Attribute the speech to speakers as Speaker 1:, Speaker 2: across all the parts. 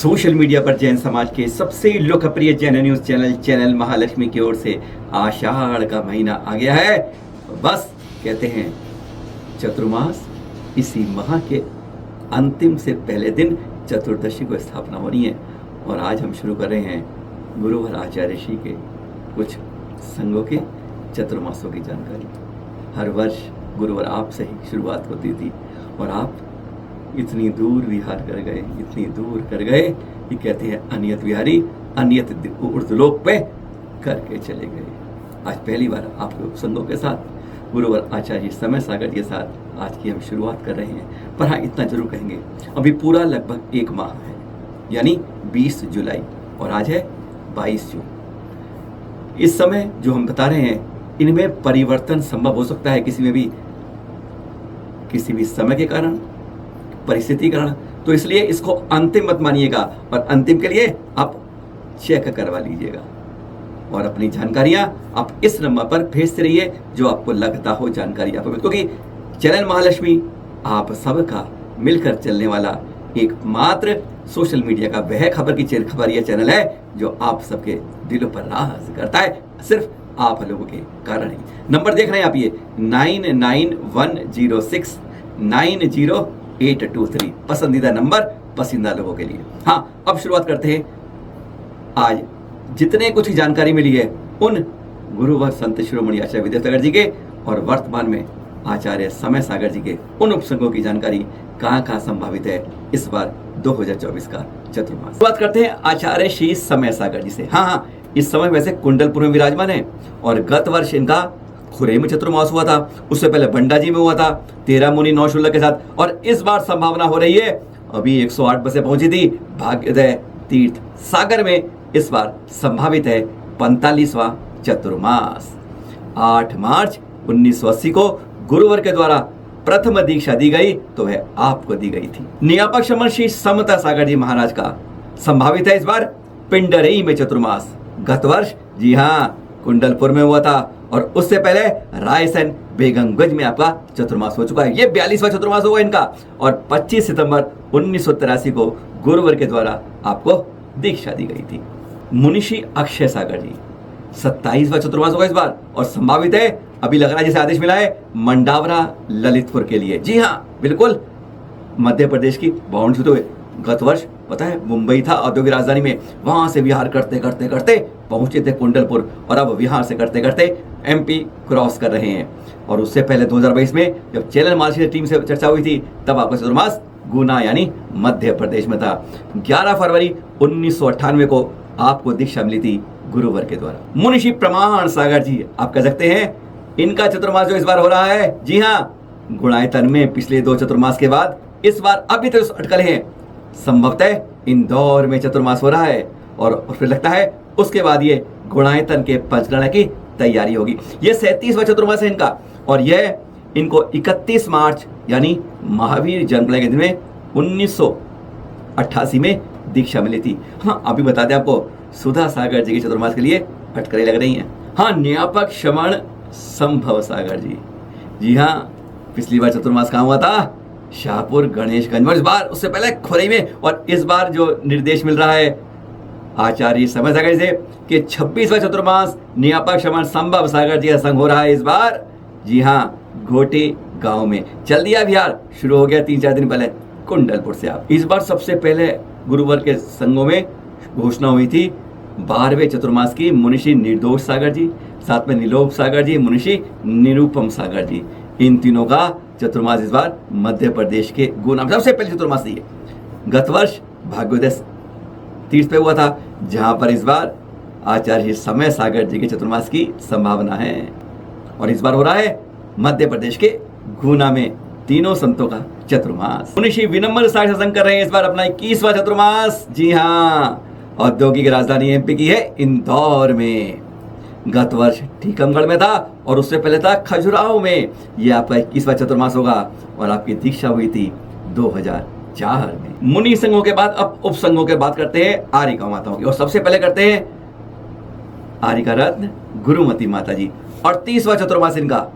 Speaker 1: Social media पर जैन समाज के सबसे लोकप्रिय जैन न्यूज चैनल महालक्ष्मी की ओर से आषाढ़ का महीना आ गया है। बस कहते हैं चतुर्मास, इसी माह के अंतिम से पहले दिन चतुर्दशी को स्थापना हो रही है और आज हम शुरू कर रहे हैं गुरुवर आचार्य ऋषि के कुछ संघों के चतुर्मासों की जानकारी। हर वर्ष गुरुवर आप से ही शुरुआत होती थी और आप इतनी दूर विहार कर गए, इतनी दूर कर गए कि कहते हैं अनियत विहारी अनियत ऊर्ध्वलोक पे करके चले गए। आज पहली बार आप लोग संघों के साथ गुरुवर आचार्य समय सागर के साथ आज की हम शुरुआत कर रहे हैं। पर हाँ, इतना जरूर कहेंगे, अभी पूरा लगभग एक माह है, यानी 20 जुलाई और आज है 22 जून। इस समय जो हम बता रहे हैं इनमें परिवर्तन संभव हो सकता है किसी भी समय के कारण, परिस्थिति कारण। तो इसलिए इसको अंतिम मत मानिएगा और अंतिम के लिए आप चेक करवा लीजिएगा और अपनी जानकारियां आप इस नंबर पर भेजते रहिए जो आपको लगता हो जानकारी आपको, क्योंकि चैनल महालक्ष्मी आप सबका मिलकर चलने वाला एकमात्र सोशल मीडिया का वह खबरिया चैनल है जो आप सबके दिलों पर राज करता है, सिर्फ आप लोगों के कारण ही। नंबर देख रहे हैं आप, ये 9910690823 पसंदीदा नंबर पसंदीदा लोगों के लिए। हाँ, अब शुरुआत करते हैं। आज जितने कुछ जानकारी मिली है उन गुरुवर संत शिरोमणि आचार्य विद्यासागर जी के और वर्तमान में आचार्य समय सागर जी के उन उपसंगों की जानकारी कहाँ संभावित है इस बार 2024 का चतुर्मास। शुरुआत करते हैं आचार्य श्री समय सागर जी से। हाँ, इस समय वैसे कुंडलपुर में विराजमान है और गत वर्ष इनका खुरे में चतुर्मास हुआ था, उससे पहले बंडाजी में हुआ था 13 मुनि 9 शुल्क के साथ, और इस बार संभावना हो रही है, अभी 108 बसें पहुंची थी भाग्योदय तीर्थ सागर में, इस बार संभावित है 45वां चतुर्मास। 8 मार्च 1980 को गुरुवर के द्वारा प्रथम दीक्षा दी गई तो वह आपको दी गई थी। नियापक शमन श्री समता सागर जी महाराज का संभावित है इस बार पिंडरई में चतुर्मास। गत वर्ष जी हाँ कुंडलपुर में हुआ था और उससे पहले रायसेन बेगमगंज में आपका चतुर्मास हो चुका है। ये 42वां चतुर्मास होगा इनका और 25 सितंबर 1983 को गुरुवर के द्वारा आपको दीक्षा दी गई थी। मुनिषी अक्षय सागर जी 27वां चतुर्मास होगा इस बार और संभावित है, अभी लग रहा है जैसे आदेश मिला है, मंडावरा ललितपुर के लिए। जी हाँ, बिल्कुल मध्य प्रदेश की बाउंड्री हुए। गत वर्ष पता है मुंबई था औद्योगिक राजधानी में, वहां से विहार करते करते करते पहुंचे थे कुंडलपुर और अब विहार से करते करते एमपी क्रॉस कर रहे हैं। और उससे पहले 2022 में जब चैनल महालक्ष्मी टीम से चर्चा हुई थी तब आपका चतुर्मास गुना यानी मध्य प्रदेश में था। 11 फरवरी 1998 को आपको दीक्षा मिली थी गुरुवर के द्वारा। मुनिषी प्रमाण सागर जी आप कह सकते हैं इनका चतुर्मास जो इस बार हो रहा है, जी हाँ गुणायतन में पिछले 2 चतुर्मास के बाद इस बार अभी तक अटकले हैं। संभवतः इंदौर में चतुर्मास हो रहा है और फिर लगता है उसके बाद ये गुणायतन के पंचगणना की तैयारी होगी। ये 37वां चतुर्मास है इनका और यह इनको 31 मार्च यानी महावीर जन्मदिन के दिन में 1988 में दीक्षा मिली थी। हाँ, अभी बता दें आपको सुधा सागर जी के चतुर्मास के लिए अटकलें लग रही हैं। हाँ, न्यापक शमण संभव सागर जी हाँ, पिछली बार चतुर्मास कहाँ हुआ था? शाहपुर गणेशगंज में, इस बार उससे पहले खुरई में। और इस बार जो निर्देश मिल रहा है आचार्य समय सागर से कि 26वां चतुर्मास नियापक शमन संभव सागर जी का संग हो रहा है इस बार। जी हाँ, घोटी गांव में चल दिया विहार, शुरू हो गया 3-4 दिन पहले कुंडलपुर से। आप इस बार सबसे पहले गुरुवर के संघों में घोषणा हुई थी 12वें चतुर्मास की मुनिषी निर्दोष सागर जी, साथ में नीलोप सागर जी, मुनिषी निरूपम सागर जी। इन तीनों का चतुर्मास इस बार मध्य प्रदेश के गुना सबसे पहले चतुर्मास दी है। गत वर्ष भाग्योदय तीर्थ पे हुआ था जहां पर इस बार आचार्य समय सागर जी के चतुर्मास की संभावना है और इस बार हो रहा है मध्य प्रदेश के गुना में तीनों संतों का चतुर्मास। मुनिषी विनम्र सागर संग कर रहे हैं इस बार अपना 21वां चतुर्मास। जी हाँ, औद्योगिक राजधानी एमपी की है इंदौर में। गत वर्ष टीकमगढ़ में था और उससे पहले था खजुराहो में। ये आपका 21वां चतुर्मास होगा और आपकी दीक्षा हुई थी 2004 में। मुनि संघों के बाद अब उप संघों के बात करते हैं आर्यिका माताओं की और सबसे पहले करते हैं आर्यिका रत्न गुरुमती माता जी। और 30वां चतुर्मास इनका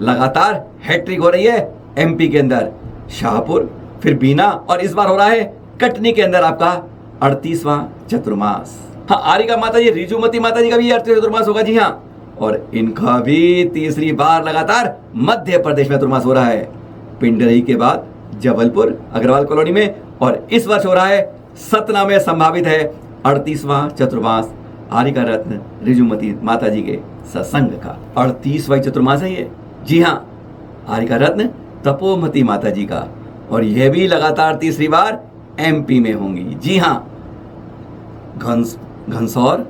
Speaker 1: लगातार हैट्रिक हो रही है एमपी के अंदर, शाहपुर, फिर बीना और इस बार हो रहा है कटनी के अंदर आपका 38वां चतुर्मास। हाँ, आर्यिका माता जी ऋजुमती माता जी का भी 38वां चतुर्मास होगा। जी हाँ, और इनका भी तीसरी बार लगातार मध्य प्रदेश में चतुर्मास हो रहा है। पिंडरी के बाद जबलपुर अग्रवाल कॉलोनी में, और इस वर्ष हो रहा है सतना में। संभावित है 38वां चतुर्मास आर्यिका रत्न ऋजुमती माता जी के सत्संग का 38वां चतुर्मास है ये। जी हाँ, आर्यिका रत्न तपोमती माता जी का, और यह भी लगातार तीसरी बार एमपी में होंगी। जी हाँ, घनसौर,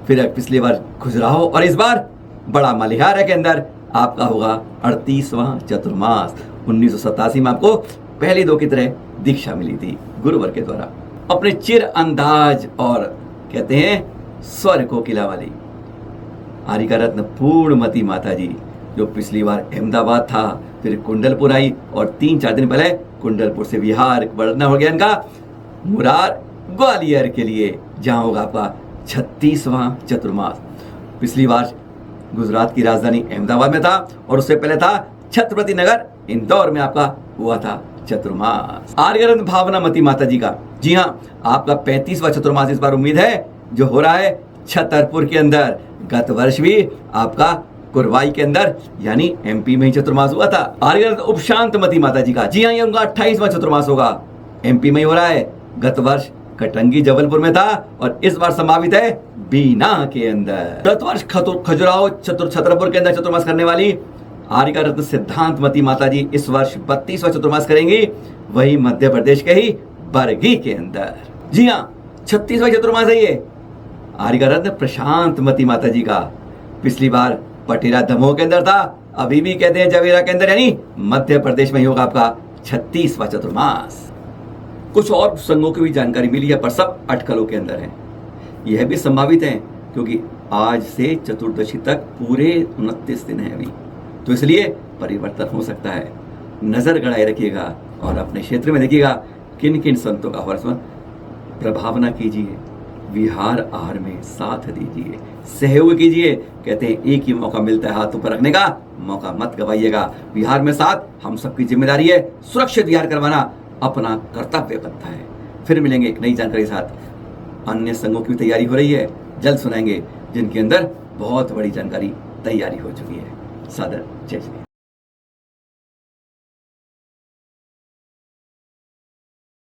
Speaker 1: फिर पिछली बार खजुराहो, और इस बार बड़ा मलिहारा के अंदर आपका होगा 38वां चतुर्मास। 1987 में आपको पहली दो की तरह दीक्षा मिली थी गुरुवर के द्वारा। अपने चिर अंदाज और कहते हैं स्वर कोकिला वाली आर्यिका रत्न पूर्णमती माता जी, जो पिछली बार अहमदाबाद था, फिर कुंडलपुर आई, और 3-4 दिन पहले कुंडलपुर से बिहार बढ़ना हो गया इनका मुरार ग्वालियर के लिए, जहां होगा आपका 36वां चतुर्मास। पिछली बार गुजरात की राजधानी अहमदाबाद में था, और उससे पहले था छत्रपति नगर इंदौर में आपका हुआ था चतुर्मास। आर्यिका रत्न भावनामती माता जी का, जी हाँ, आपका 35वां चतुर्मास इस बार उम्मीद है, जो हो रहा है छतरपुर के अंदर। गत वर्ष भी आपका कुरवाई के अंदर यानी एमपी में ही चतुर्मास हुआ था। आर्यिका रत्न उपशांतमती माता जी का, जी हाँ, ये उनका 28वां चतुर्मास होगा, एमपी में ही हो रहा है। गत वर्ष कटंगी जबलपुर में था, और इस बार संभावित है बीना के अंदर। गत वर्ष खजुराहो छतरपुर के अंदर चतुर्मास करने वाली आर्यिका रत्न सिद्धांतमती माता जी इस वर्ष 32वां चतुर्मास करेंगी, वही मध्य प्रदेश के ही बरगी के अंदर। जी हाँ, 36वां चतुर्मास है ये आर्यिका रत्न प्रशांतमती माता जी का। पिछली बार पटेरा दमोह के अंदर था, अभी भी कहते हैं जवेरा के अंदर, यानी मध्य प्रदेश में ही होगा आपका 36वां चतुर्मास। कुछ और संघों की भी जानकारी मिली है, पर सब अटकलों के अंदर है। यह भी संभावित है क्योंकि आज से चतुर्दशी तक पूरे 29 दिन है अभी, तो इसलिए परिवर्तन हो सकता है। नजर गड़ाए रखिएगा और अपने क्षेत्र में देखिएगा किन किन संतों का वर्ष प्रभावना कीजिए, विहार आहार में साथ दीजिए, सहयोग कीजिए। कहते हैं एक ही मौका मिलता है हाथ ऊपर रखने का, मौका मत गवाइएगा। विहार में साथ हम सबकी जिम्मेदारी है, सुरक्षित विहार करवाना अपना कर्तव्य बनता है। फिर मिलेंगे एक नई जानकारी के साथ। अन्य संघों की तैयारी हो रही है, जल्द सुनाएंगे, जिनके अंदर बहुत बड़ी जानकारी तैयारी हो चुकी है। सादर जय श्री।